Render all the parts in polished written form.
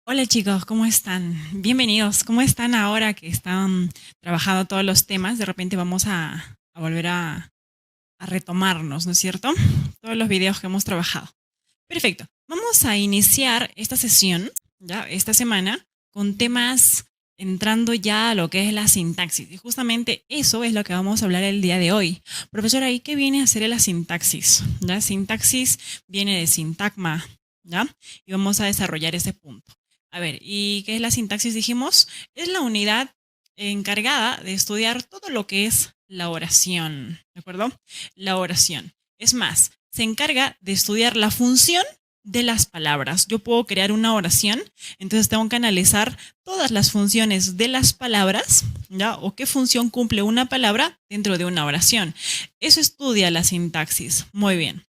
Hola chicos, ¿cómo están? Bienvenidos. ¿Cómo están ahora que están trabajando todos los temas? De repente vamos a volver a retomarnos, ¿no es cierto? Todos los videos que hemos trabajado. Perfecto. Vamos a iniciar esta sesión, ya, esta semana, con temas entrando ya a lo que es la sintaxis. Y justamente eso es lo que vamos a hablar el día de hoy. Profesora, ¿y qué viene a ser la sintaxis? ¿Ya? Sintaxis viene de sintagma, ¿ya? Y vamos a desarrollar ese punto. A ver, ¿y qué es la sintaxis? Dijimos, es la unidad encargada de estudiar todo lo que es la oración, ¿de acuerdo? La oración. Es más, se encarga de estudiar la función de las palabras. Yo puedo crear una oración, entonces tengo que analizar todas las funciones de las palabras, ¿ya? O qué función cumple una palabra dentro de una oración. Eso estudia la sintaxis. Muy bien.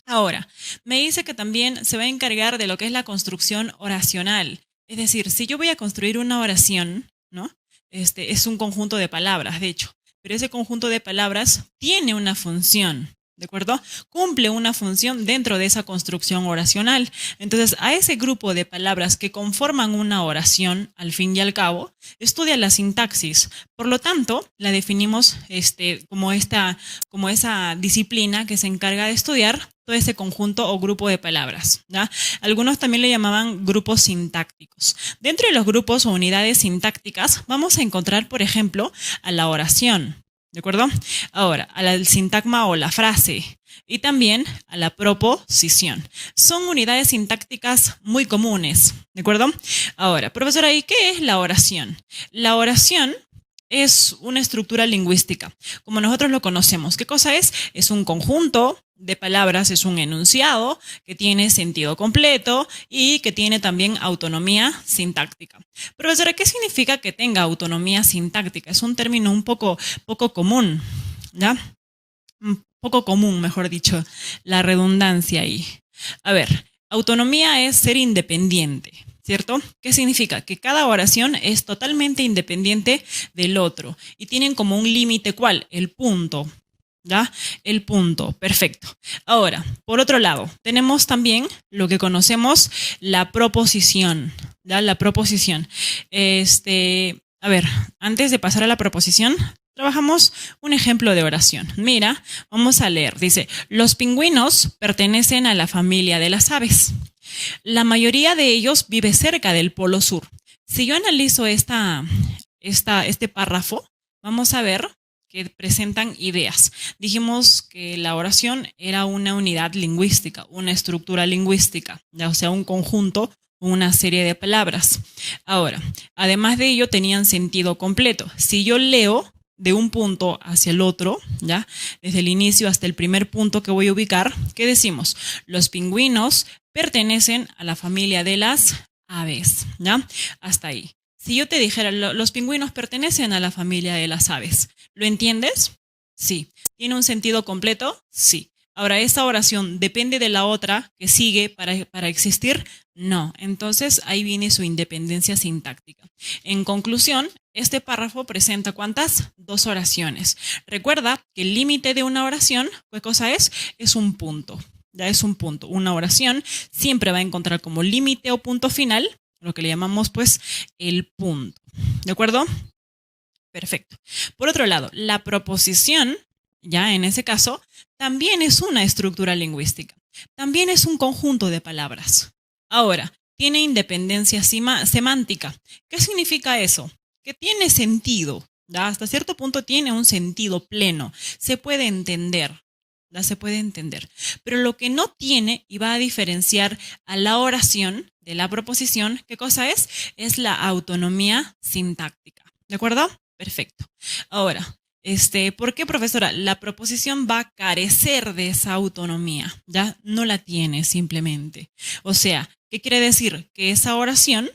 Ahora, me dice que también se va a encargar de lo que es la construcción oracional. Es decir, si yo voy a construir una oración, ¿no? Es un conjunto de palabras, de hecho, pero ese conjunto de palabras tiene una función, ¿de acuerdo? Cumple una función dentro de esa construcción oracional. Entonces, a ese grupo de palabras que conforman una oración, al fin y al cabo, estudia la sintaxis. Por lo tanto, la definimos como esa disciplina que se encarga de estudiar todo ese conjunto o grupo de palabras, ¿ya? Algunos también le llamaban grupos sintácticos. Dentro de los grupos o unidades sintácticas vamos a encontrar, por ejemplo, a la oración, ¿de acuerdo? Ahora, al sintagma o la frase y también a la proposición. Son unidades sintácticas muy comunes, ¿de acuerdo? Ahora, profesora, ¿y qué es la oración? La oración es una estructura lingüística, como nosotros lo conocemos. ¿Qué cosa es? Es un conjunto de palabras, es un enunciado que tiene sentido completo y que tiene también autonomía sintáctica. Profesora, ¿qué significa que tenga autonomía sintáctica? Es un término un poco común, ¿ya? Un poco común, mejor dicho, la redundancia ahí. A ver, autonomía es ser independiente, ¿cierto? ¿Qué significa? Que cada oración es totalmente independiente del otro y tienen como un límite, ¿cuál? El punto, ¿ya? El punto, perfecto. Ahora, por otro lado, tenemos también lo que conocemos la proposición, ¿ya? La proposición. A ver, antes de pasar a la proposición, trabajamos un ejemplo de oración. Mira, vamos a leer. Dice, los pingüinos pertenecen a la familia de las aves. La mayoría de ellos vive cerca del polo sur. Si yo analizo este párrafo, vamos a ver que presentan ideas. Dijimos que la oración era una unidad lingüística, una estructura lingüística, ya, o sea, un conjunto, una serie de palabras. Ahora, además de ello, tenían sentido completo. Si yo leo de un punto hacia el otro, ¿ya? Desde el inicio hasta el primer punto que voy a ubicar, ¿qué decimos? Los pingüinos pertenecen a la familia de las aves, ¿ya? Hasta ahí. Si yo te dijera, los pingüinos pertenecen a la familia de las aves, ¿lo entiendes? Sí. ¿Tiene un sentido completo? Sí. Ahora, ¿esta oración depende de la otra que sigue para existir? No. Entonces, ahí viene su independencia sintáctica. En conclusión, este párrafo presenta ¿cuántas? Dos oraciones. Recuerda que el límite de una oración, ¿qué cosa es? Es un punto. Ya es un punto. Una oración siempre va a encontrar como límite o punto final lo que le llamamos pues el punto. ¿De acuerdo? Perfecto. Por otro lado, la proposición, ya en ese caso, también es una estructura lingüística. También es un conjunto de palabras. Ahora, tiene independencia semántica. ¿Qué significa eso? Que tiene sentido. ¿Ya? Hasta cierto punto tiene un sentido pleno. Se puede entender. ¿Ya? Se puede entender. Pero lo que no tiene y va a diferenciar a la oración de la proposición, ¿qué cosa es? Es la autonomía sintáctica. ¿De acuerdo? Perfecto. Ahora, ¿por qué, profesora? La proposición va a carecer de esa autonomía, ¿ya? No la tiene simplemente. O sea, ¿qué quiere decir? Que esa oración,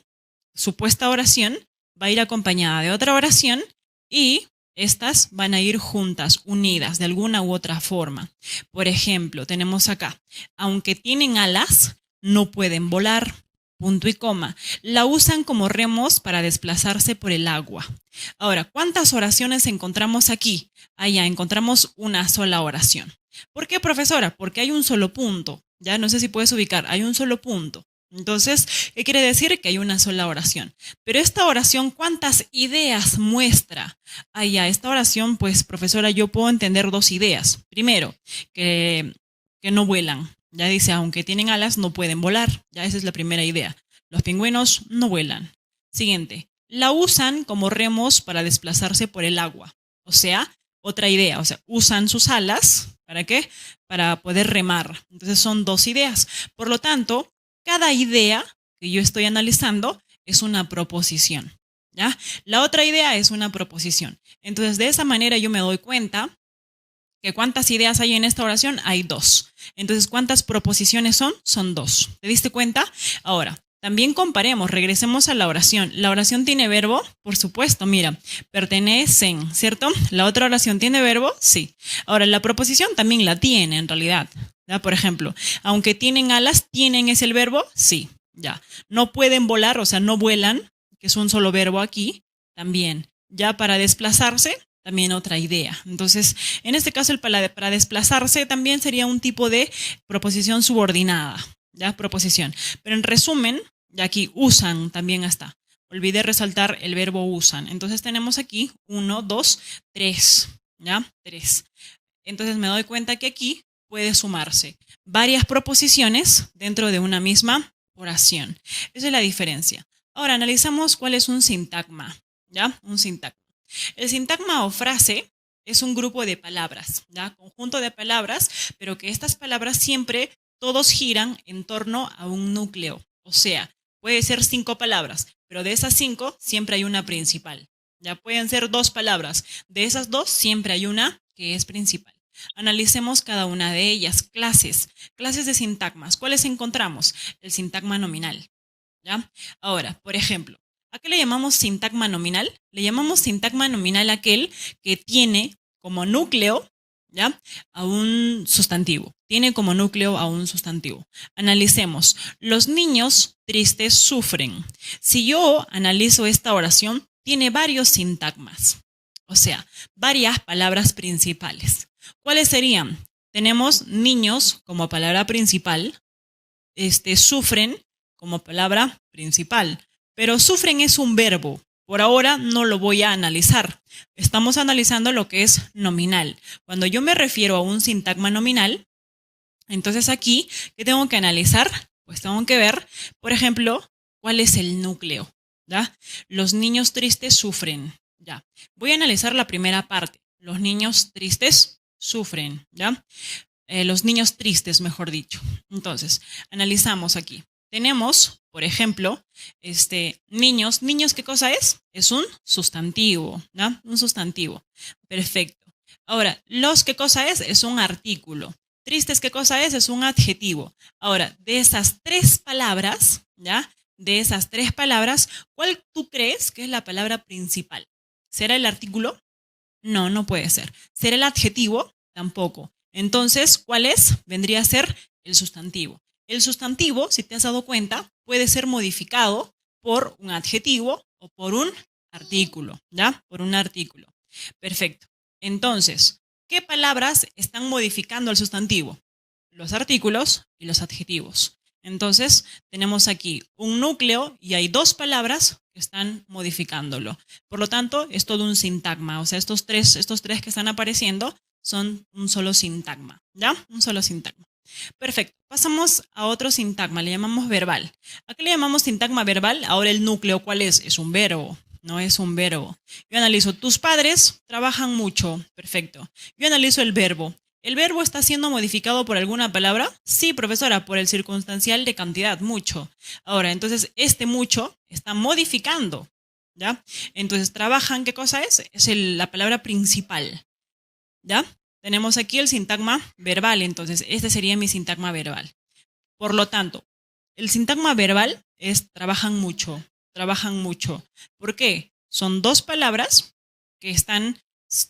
supuesta oración, va a ir acompañada de otra oración y estas van a ir juntas, unidas de alguna u otra forma. Por ejemplo, tenemos acá, aunque tienen alas, no pueden volar. Punto y coma. La usan como remos para desplazarse por el agua. Ahora, ¿cuántas oraciones encontramos aquí? Allá encontramos una sola oración. ¿Por qué, profesora? Porque hay un solo punto. Ya no sé si puedes ubicar, hay un solo punto. Entonces, ¿qué quiere decir? Que hay una sola oración. Pero esta oración, ¿cuántas ideas muestra? Ah, ya, esta oración, pues, profesora, yo puedo entender dos ideas. Primero, que no vuelan. Ya dice, aunque tienen alas, no pueden volar. Ya esa es la primera idea. Los pingüinos no vuelan. Siguiente, la usan como remos para desplazarse por el agua. O sea, otra idea, o sea, usan sus alas, ¿para qué? Para poder remar. Entonces son dos ideas. Por lo tanto, cada idea que yo estoy analizando es una proposición, ¿ya? La otra idea es una proposición. Entonces, de esa manera yo me doy cuenta que ¿cuántas ideas hay en esta oración? Hay dos. Entonces, ¿cuántas proposiciones son? Son dos. ¿Te diste cuenta? Ahora, también comparemos, regresemos a la oración. ¿La oración tiene verbo? Por supuesto, mira, pertenecen, ¿cierto? ¿La otra oración tiene verbo? Sí. Ahora, la proposición también la tiene en realidad. ¿Ya? Por ejemplo, aunque tienen alas, ¿tienen es el verbo? Sí. Ya. No pueden volar, o sea, no vuelan, que es un solo verbo aquí, también. Ya para desplazarse, también otra idea. Entonces, en este caso, el para desplazarse también sería un tipo de proposición subordinada, ¿ya? Proposición. Pero en resumen, ya aquí usan también está. Olvidé resaltar el verbo usan. Entonces tenemos aquí 1, 2, 3, ¿ya? 3. Entonces me doy cuenta que aquí puede sumarse varias proposiciones dentro de una misma oración. Esa es la diferencia. Ahora analizamos cuál es un sintagma, ¿ya? Un sintagma. El sintagma o frase es un grupo de palabras, ¿ya? Conjunto de palabras, pero que estas palabras siempre todos giran en torno a un núcleo. O sea, puede ser 5 palabras, pero de esas 5 siempre hay una principal. Ya pueden ser 2 palabras, de esas 2 siempre hay una que es principal. Analicemos cada una de ellas. Clases de sintagmas. ¿Cuáles encontramos? El sintagma nominal, ¿ya? Ahora, por ejemplo, ¿a qué le llamamos sintagma nominal? Le llamamos sintagma nominal aquel que tiene como núcleo, ¿ya? A un sustantivo. Tiene como núcleo a un sustantivo. Analicemos. Los niños tristes sufren. Si yo analizo esta oración, tiene varios sintagmas. O sea, varias palabras principales. ¿Cuáles serían? Tenemos niños como palabra principal. Sufren como palabra principal. Pero sufren es un verbo. Por ahora no lo voy a analizar. Estamos analizando lo que es nominal. Cuando yo me refiero a un sintagma nominal, entonces aquí, ¿qué tengo que analizar? Pues tengo que ver, por ejemplo, cuál es el núcleo, ¿ya? Los niños tristes sufren, ¿ya? Voy a analizar la primera parte. Los niños tristes sufren, ¿ya? Los niños tristes, mejor dicho. Entonces, analizamos aquí. Tenemos, por ejemplo, niños. ¿Niños qué cosa es? Es un sustantivo, ¿no? Un sustantivo. Perfecto. Ahora, los qué cosa es? Es un artículo. Tristes qué cosa es? Es un adjetivo. Ahora, de esas 3 palabras, ¿ya? De esas 3 palabras, ¿cuál tú crees que es la palabra principal? ¿Será el artículo? No, no puede ser. ¿Será el adjetivo? Tampoco. Entonces, ¿cuál es? Vendría a ser el sustantivo. El sustantivo, si te has dado cuenta, puede ser modificado por un adjetivo o por un artículo, ¿ya? Por un artículo. Perfecto. Entonces, ¿qué palabras están modificando el sustantivo? Los artículos y los adjetivos. Entonces, tenemos aquí un núcleo y hay 2 palabras que están modificándolo. Por lo tanto, es todo un sintagma. O sea, estos tres que están apareciendo son un solo sintagma, ¿ya? Un solo sintagma. Perfecto. Pasamos a otro sintagma, le llamamos verbal. ¿A qué le llamamos sintagma verbal? Ahora el núcleo, ¿cuál es? Es un verbo, no es un verbo. Yo analizo, tus padres trabajan mucho. Perfecto. Yo analizo el verbo. ¿El verbo está siendo modificado por alguna palabra? Sí, profesora, por el circunstancial de cantidad, mucho. Ahora, entonces, mucho está modificando, ¿ya? Entonces, trabajan, ¿qué cosa es? Es la palabra principal, ¿ya? Tenemos aquí el sintagma verbal, entonces, este sería mi sintagma verbal. Por lo tanto, el sintagma verbal es trabajan mucho, trabajan mucho. ¿Por qué? Son 2 palabras que están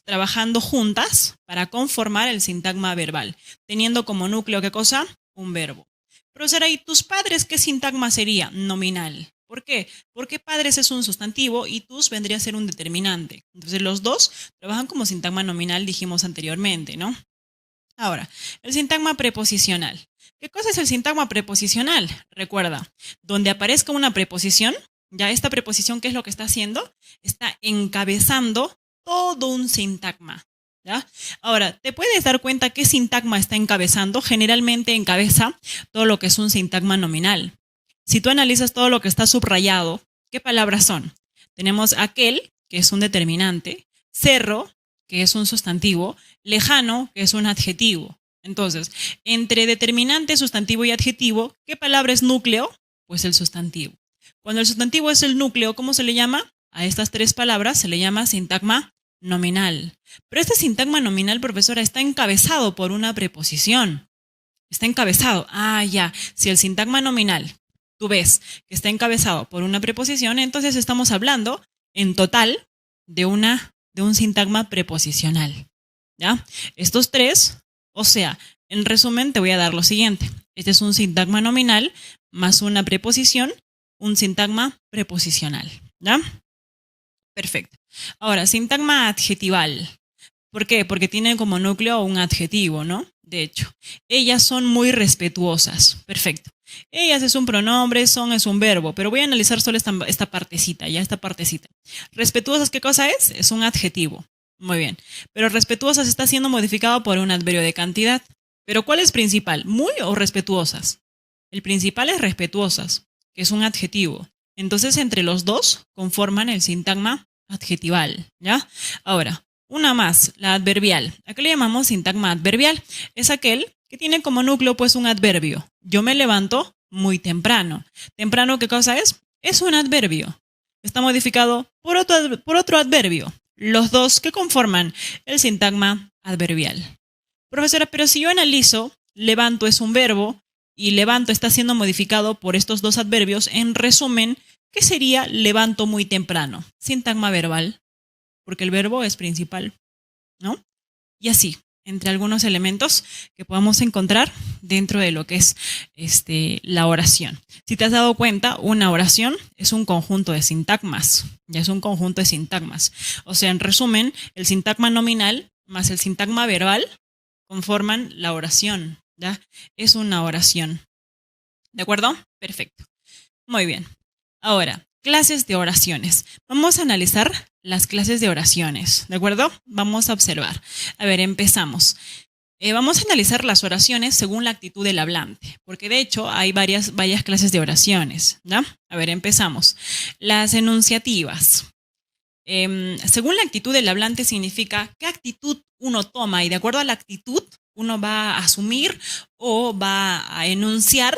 trabajando juntas para conformar el sintagma verbal, teniendo como núcleo, ¿qué cosa? Un verbo. Profesora, ¿y tus padres qué sintagma sería? Nominal. ¿Por qué? Porque padres es un sustantivo y tus vendría a ser un determinante. Entonces los 2 trabajan como sintagma nominal, dijimos anteriormente, ¿no? Ahora, el sintagma preposicional. ¿Qué cosa es el sintagma preposicional? Recuerda, donde aparezca una preposición, ya esta preposición, ¿qué es lo que está haciendo? Está encabezando todo un sintagma. ¿Ya? Ahora, ¿te puedes dar cuenta qué sintagma está encabezando? Generalmente encabeza todo lo que es un sintagma nominal. Si tú analizas todo lo que está subrayado, ¿qué palabras son? Tenemos aquel, que es un determinante, cerro, que es un sustantivo, lejano, que es un adjetivo. Entonces, entre determinante, sustantivo y adjetivo, ¿qué palabra es núcleo? Pues el sustantivo. Cuando el sustantivo es el núcleo, ¿cómo se le llama? A estas tres palabras se le llama sintagma nominal. Pero este sintagma nominal, profesora, está encabezado por una preposición. Está encabezado. Ah, ya. Si el sintagma nominal, tú ves que está encabezado por una preposición, entonces estamos hablando en total de un sintagma preposicional. ¿Ya? Estos tres, o sea, en resumen te voy a dar lo siguiente. Este es un sintagma nominal más una preposición, un sintagma preposicional. ¿Ya? Perfecto. Ahora, sintagma adjetival. ¿Por qué? Porque tiene como núcleo un adjetivo, ¿no? De hecho, ellas son muy respetuosas. Perfecto. Ellas es un pronombre, son es un verbo, pero voy a analizar solo esta partecita, ya esta partecita. Respetuosas, ¿qué cosa es? Es un adjetivo. Muy bien. Pero respetuosas está siendo modificado por un adverbio de cantidad. ¿Pero cuál es principal? ¿Muy o respetuosas? El principal es respetuosas, que es un adjetivo. Entonces, entre los dos conforman el sintagma adjetival, ¿ya? Ahora, una más, la adverbial. ¿A qué le llamamos sintagma adverbial? Es aquel que tiene como núcleo pues un adverbio. Yo me levanto muy temprano. ¿Temprano qué cosa es? Es un adverbio. Está modificado por otro adverbio. Los dos que conforman el sintagma adverbial. Profesora, pero si yo analizo, levanto es un verbo y levanto está siendo modificado por estos dos adverbios, en resumen, ¿qué sería levanto muy temprano? Sintagma verbal, porque el verbo es principal, ¿no? Y así, entre algunos elementos que podamos encontrar dentro de lo que es la oración. Si te has dado cuenta, una oración es un conjunto de sintagmas, ya es un conjunto de sintagmas. O sea, en resumen, el sintagma nominal más el sintagma verbal conforman la oración, ¿ya? Es una oración. ¿De acuerdo? Perfecto. Muy bien. Ahora, clases de oraciones. Vamos a analizar las clases de oraciones, ¿de acuerdo? Vamos a observar. A ver, empezamos. Vamos a analizar las oraciones según la actitud del hablante, porque de hecho hay varias clases de oraciones, ¿ya? A ver, empezamos. Las enunciativas. Según la actitud del hablante significa qué actitud uno toma y de acuerdo a la actitud uno va a asumir o va a enunciar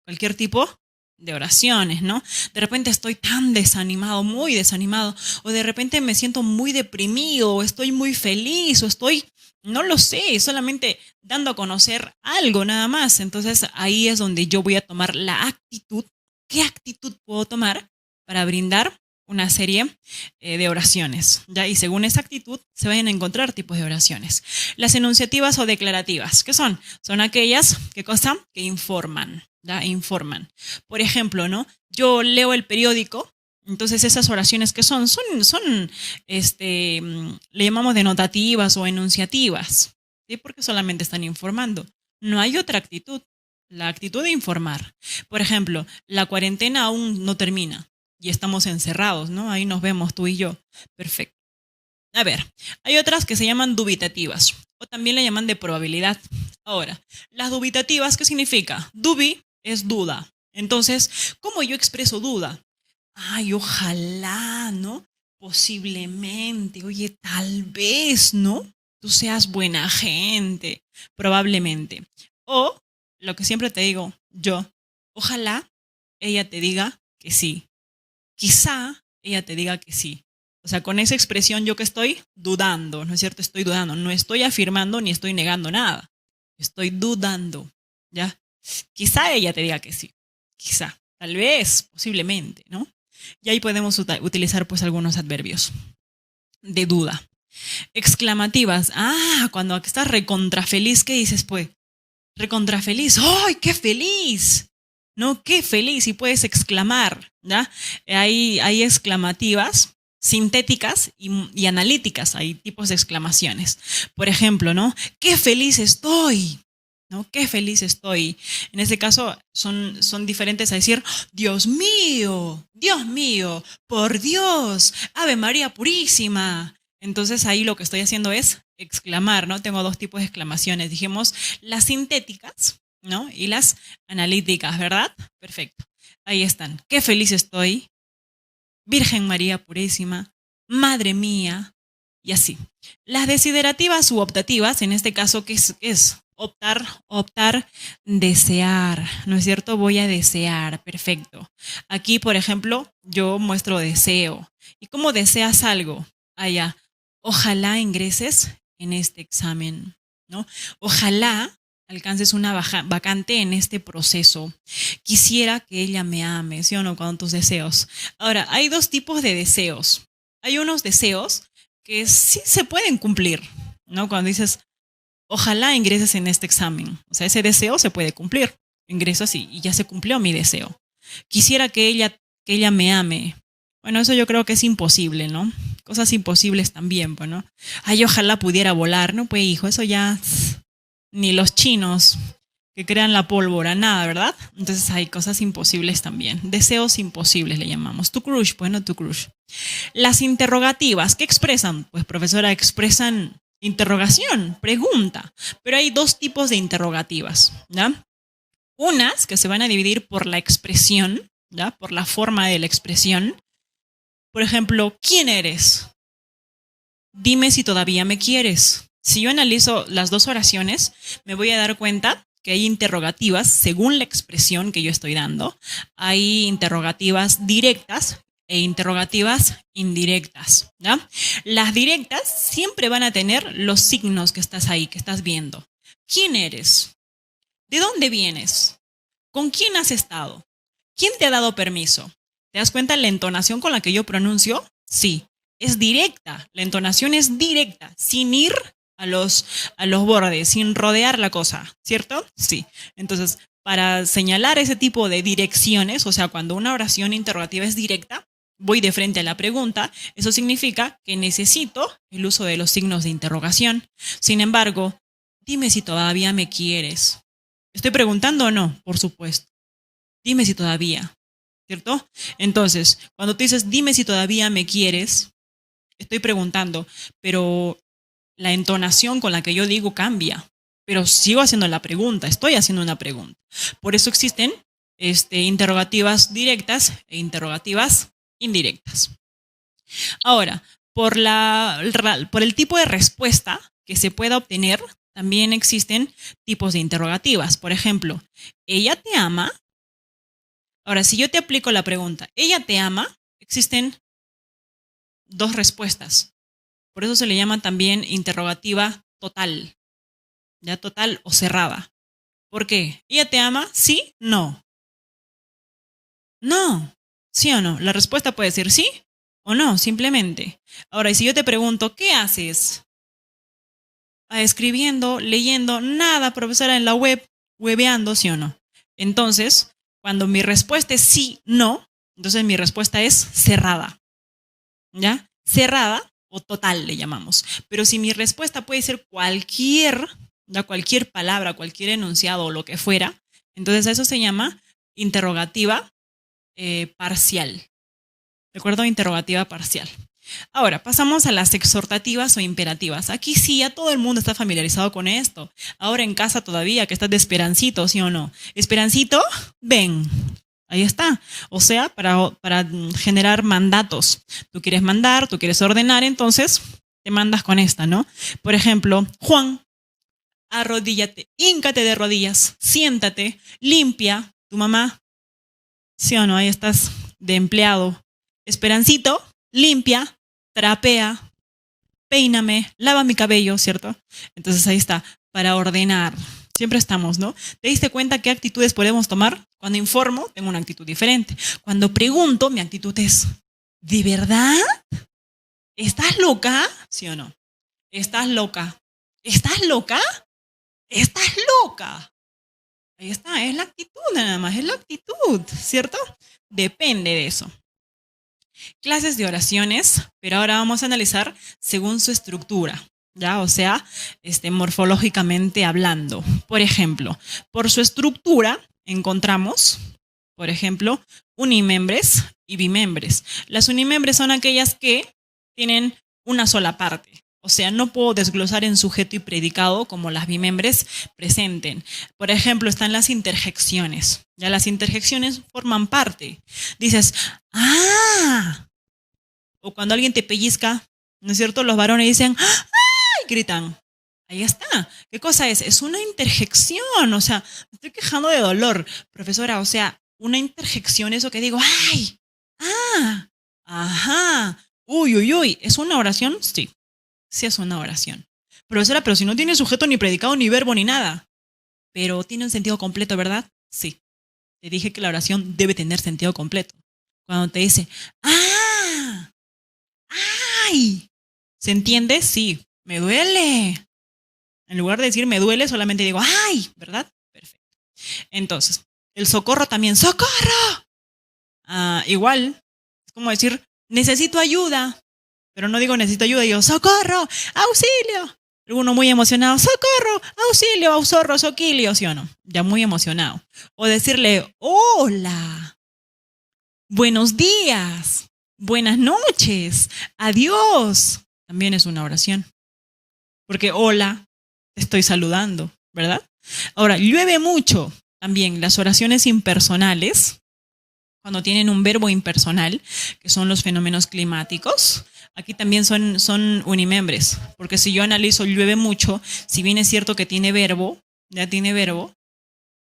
cualquier tipo de oraciones, ¿no? De repente estoy tan desanimado, muy desanimado, o de repente me siento muy deprimido, o estoy muy feliz, o estoy, no lo sé, solamente dando a conocer algo nada más. Entonces ahí es donde yo voy a tomar la actitud. ¿Qué actitud puedo tomar para brindar una serie de oraciones? ¿Ya? Y según esa actitud se van a encontrar tipos de oraciones. Las enunciativas o declarativas, ¿qué son? Son aquellas, ¿qué cosa? Que informan. ¿Ya? Informan. Por ejemplo, ¿no? Yo leo el periódico, entonces esas oraciones que son le llamamos denotativas o enunciativas, ¿sí? Porque solamente están informando. No hay otra actitud, la actitud de informar. Por ejemplo, la cuarentena aún no termina y estamos encerrados, ¿no? Ahí nos vemos tú y yo. Perfecto. A ver, hay otras que se llaman dubitativas o también le llaman de probabilidad. Ahora, las dubitativas, ¿qué significa? Dubi es duda. Entonces, ¿cómo yo expreso duda? Ay, ojalá, ¿no? Posiblemente, oye, tal vez, ¿no? Tú seas buena gente, probablemente. O, lo que siempre te digo yo, ojalá ella te diga que sí. Quizá ella te diga que sí. O sea, con esa expresión yo que estoy dudando, ¿no es cierto? Estoy dudando, no estoy afirmando ni estoy negando nada. Estoy dudando, ¿ya? Quizá ella te diga que sí, quizá, tal vez, posiblemente, ¿no? Y ahí podemos utilizar pues algunos adverbios de duda. Exclamativas, cuando estás recontra feliz, ¿qué dices pues? Recontra feliz, ¡ay, qué feliz! ¿No? ¡Qué feliz! Y puedes exclamar, ¿ya? Hay exclamativas sintéticas y analíticas, hay tipos de exclamaciones. Por ejemplo, ¿no? ¡Qué feliz estoy! ¿no? Qué feliz estoy. En este caso son diferentes a decir, Dios mío, por Dios, Ave María Purísima. Entonces ahí lo que estoy haciendo es exclamar, ¿no? Tengo dos tipos de exclamaciones. Dijimos las sintéticas, ¿no? Y las analíticas, ¿verdad? Perfecto. Ahí están. Qué feliz estoy. Virgen María Purísima. Madre mía. Y así. Las desiderativas u optativas, en este caso, ¿qué es? Optar, desear, ¿no es cierto? Voy a desear, perfecto. Aquí, por ejemplo, yo muestro deseo. ¿Y cómo deseas algo? Allá, ojalá ingreses en este examen, ¿no? Ojalá alcances una vacante en este proceso. Quisiera que ella me ame, ¿sí o no? Con tus deseos. Ahora, hay dos tipos de deseos. Hay unos deseos que sí se pueden cumplir, ¿no? Cuando dices, ojalá ingreses en este examen. O sea, ese deseo se puede cumplir. Ingreso así y ya se cumplió mi deseo. Quisiera que ella me ame. Bueno, eso yo creo que es imposible, ¿no? Cosas imposibles también, pues, ¿no? Ay, ojalá pudiera volar, ¿no? Pues, hijo, eso ya ni los chinos que crean la pólvora, nada, ¿verdad? Entonces hay cosas imposibles también. Deseos imposibles le llamamos. Tu crush, pues, no tu crush. Las interrogativas, ¿qué expresan? Pues, profesora, expresan interrogación, pregunta. Pero hay dos tipos de interrogativas, ¿ya? Unas que se van a dividir por la expresión, ¿ya? Por la forma de la expresión. Por ejemplo, ¿quién eres? Dime si todavía me quieres. Si yo analizo las dos oraciones, me voy a dar cuenta que hay interrogativas según la expresión que yo estoy dando. Hay interrogativas directas e interrogativas indirectas, ¿ya? Las directas siempre van a tener los signos que estás ahí, que estás viendo. ¿Quién eres? ¿De dónde vienes? ¿Con quién has estado? ¿Quién te ha dado permiso? ¿Te das cuenta la entonación con la que yo pronuncio? Sí, es directa. La entonación es directa, sin ir a los bordes, sin rodear la cosa, ¿cierto? Sí. Entonces, para señalar ese tipo de direcciones, o sea, cuando una oración interrogativa es directa, voy de frente a la pregunta, eso significa que necesito el uso de los signos de interrogación. Sin embargo, dime si todavía me quieres. ¿Estoy preguntando o no? Por supuesto. Dime si todavía, ¿cierto? Entonces, cuando tú dices, dime si todavía me quieres, estoy preguntando, pero la entonación con la que yo digo cambia, pero sigo haciendo la pregunta, estoy haciendo una pregunta. Por eso existen interrogativas directas e interrogativas indirectas. Ahora, por el tipo de respuesta que se pueda obtener, también existen tipos de interrogativas. Por ejemplo, ¿ella te ama? Ahora, si yo te aplico la pregunta, ¿ella te ama? Existen dos respuestas. Por eso se le llama también interrogativa total, ya total o cerrada. ¿Por qué? ¿Ella te ama? ¿Sí? No. No. ¿Sí o no? La respuesta puede ser sí o no, simplemente. Ahora, y si yo te pregunto, ¿qué haces? Escribiendo, leyendo, nada, profesora, en la web, webeando, ¿sí o no? Entonces, cuando mi respuesta es sí, no, entonces mi respuesta es cerrada. ¿Ya? Cerrada o total le llamamos. Pero si mi respuesta puede ser ya cualquier palabra, cualquier enunciado o lo que fuera, entonces a eso se llama interrogativa parcial. ¿De acuerdo? Interrogativa parcial. Ahora, pasamos a las exhortativas o imperativas. Aquí sí, ya todo el mundo está familiarizado con esto. Ahora en casa todavía, que estás de Esperancito, ¿sí o no? Esperancito, ven. Ahí está. O sea, para generar mandatos. Tú quieres mandar, tú quieres ordenar, entonces te mandas con esta, ¿no? Por ejemplo, Juan, arrodíllate, híncate de rodillas, siéntate, limpia, tu mamá, ¿sí o no? Ahí estás de empleado. Esperancito, limpia, trapea, peíname, lava mi cabello, ¿cierto? Entonces ahí está, para ordenar. Siempre estamos, ¿no? ¿Te diste cuenta qué actitudes podemos tomar? Cuando informo, tengo una actitud diferente. Cuando pregunto, mi actitud es, ¿de verdad? ¿Estás loca? ¿Sí o no? ¿Estás loca? ¿Estás loca? ¿Estás loca? Ahí está, es la actitud nada más, es la actitud, ¿cierto? Depende de eso. Clases de oraciones, pero ahora vamos a analizar según su estructura. ¿ya? O sea, morfológicamente hablando. Por ejemplo, por su estructura encontramos, por ejemplo, unimembres y bimembres. Las unimembres son aquellas que tienen una sola parte. O sea, no puedo desglosar en sujeto y predicado como las bimembres presenten. Por ejemplo, están las interjecciones. Ya las interjecciones forman parte. Dices, ¡ah! O cuando alguien te pellizca, ¿no es cierto? Los varones dicen, ¡ay! Gritan. Ahí está. ¿Qué cosa es? Es una interjección. O sea, me estoy quejando de dolor. Profesora, o sea, una interjección, eso que digo, ¡ay! ¡Ah! ¡Ajá! ¡Uy, uy, uy! ¿Es una oración? Sí. Sí es una oración. Profesora, pero si no tiene sujeto ni predicado ni verbo ni nada. Pero tiene un sentido completo, ¿verdad? Sí. Te dije que la oración debe tener sentido completo. Cuando te dice, ¡ah! ¡Ay! ¿Se entiende? Sí. Me duele. En lugar de decir me duele, solamente digo ¡ay! ¿Verdad? Perfecto. Entonces, el socorro también, ¡socorro! Igual, es como decir necesito ayuda. Pero no digo necesito ayuda, digo ¡socorro! ¡Auxilio! Alguno muy emocionado, ¡socorro! ¡Auxilio! ¡Auxorro! ¡Soquilio! ¿Sí o no? Ya muy emocionado. O decirle ¡hola! ¡Buenos días! ¡Buenas noches! ¡Adiós! También es una oración. Porque hola, te estoy saludando, ¿verdad? Ahora, llueve mucho. También las oraciones impersonales, cuando tienen un verbo impersonal, que son los fenómenos climáticos, aquí también son unimembres. Porque si yo analizo llueve mucho, si bien es cierto que tiene verbo, ya tiene verbo,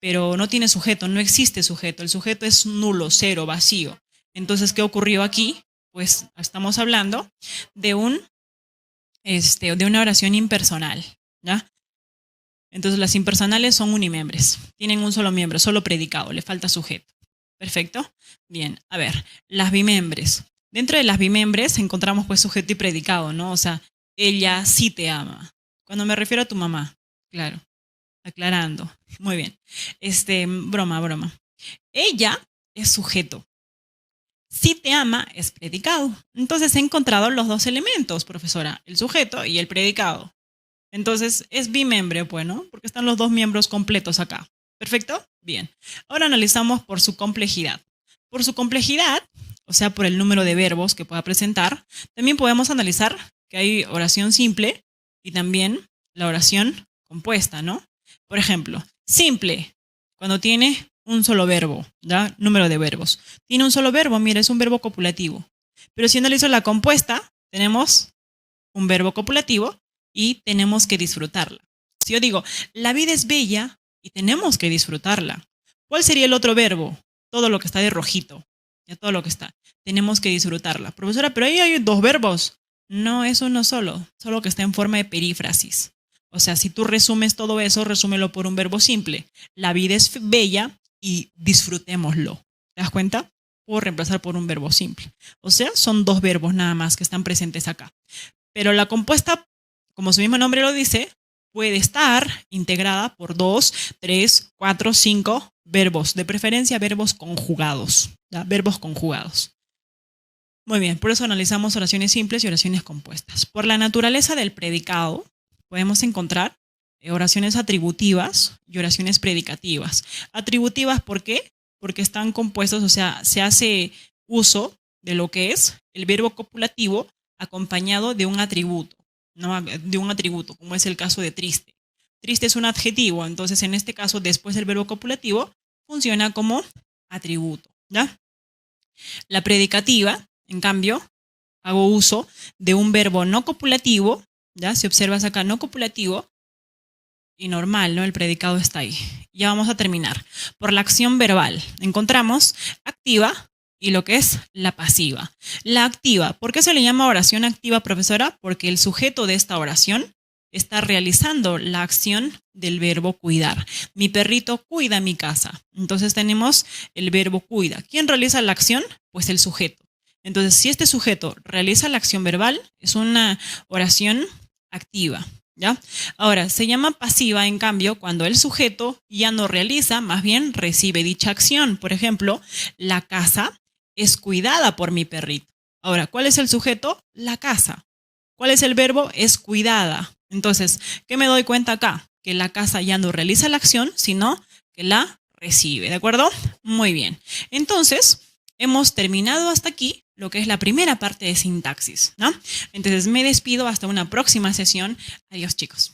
pero no tiene sujeto, no existe sujeto. El sujeto es nulo, cero, vacío. Entonces, ¿qué ocurrió aquí? Pues estamos hablando de de una oración impersonal, ¿ya? Entonces las impersonales son unimembres, tienen un solo miembro, solo predicado, le falta sujeto. ¿Perfecto? Bien, a ver, las bimembres. Dentro de las bimembres encontramos pues sujeto y predicado, ¿no? O sea, ella sí te ama. Cuando me refiero a tu mamá, claro, aclarando. Muy bien. Broma. Ella es sujeto. Si te ama es predicado. Entonces he encontrado los dos elementos, profesora, el sujeto y el predicado. Entonces es bimembre, pues, ¿no? Porque están los dos miembros completos acá. ¿Perfecto? Bien. Ahora analizamos por su complejidad. Por su complejidad, o sea, por el número de verbos que pueda presentar, también podemos analizar que hay oración simple y también la oración compuesta, ¿no? Por ejemplo, simple, cuando tiene un solo verbo, ¿ya? Número de verbos. Tiene un solo verbo, mira, es un verbo copulativo. Pero si analizo la compuesta, tenemos un verbo copulativo y tenemos que disfrutarla. Si yo digo, la vida es bella y tenemos que disfrutarla, ¿cuál sería el otro verbo? Todo lo que está de rojito, ya todo lo que está. Tenemos que disfrutarla. Profesora, pero ahí hay dos verbos. No, es uno solo, solo que está en forma de perífrasis. O sea, si tú resumes todo eso, resúmelo por un verbo simple. La vida es bella y disfrutémoslo. ¿Te das cuenta? Puedo reemplazar por un verbo simple. O sea, son dos verbos nada más que están presentes acá. Pero la compuesta, como su mismo nombre lo dice, puede estar integrada por 2, 3, 4, 5 verbos, de preferencia verbos conjugados, ¿ya? Verbos conjugados. Muy bien, por eso analizamos oraciones simples y oraciones compuestas. Por la naturaleza del predicado, podemos encontrar oraciones atributivas y oraciones predicativas. Atributivas, ¿por qué? Porque están compuestos, o sea, se hace uso de lo que es el verbo copulativo acompañado de un atributo, ¿no? De un atributo, como es el caso de triste. Triste es un adjetivo, entonces en este caso, después del verbo copulativo, funciona como atributo, ¿ya? La predicativa, en cambio, hago uso de un verbo no copulativo, ¿ya? Si observas acá, no copulativo y normal, ¿no? El predicado está ahí. Ya vamos a terminar. Por la acción verbal, encontramos activa y lo que es la pasiva. La activa, ¿por qué se le llama oración activa, profesora? Porque el sujeto de esta oración está realizando la acción del verbo cuidar. Mi perrito cuida mi casa. Entonces tenemos el verbo cuida. ¿Quién realiza la acción? Pues el sujeto. Entonces, si este sujeto realiza la acción verbal, es una oración activa, ¿ya? Ahora, se llama pasiva, en cambio, cuando el sujeto ya no realiza, más bien recibe dicha acción. Por ejemplo, la casa es cuidada por mi perrito. Ahora, ¿cuál es el sujeto? La casa. ¿Cuál es el verbo? Es cuidada. Entonces, ¿qué me doy cuenta acá? Que la casa ya no realiza la acción, sino que la recibe, ¿de acuerdo? Muy bien. Entonces, hemos terminado hasta aquí lo que es la primera parte de sintaxis, ¿no? Entonces, me despido hasta una próxima sesión. Adiós, chicos.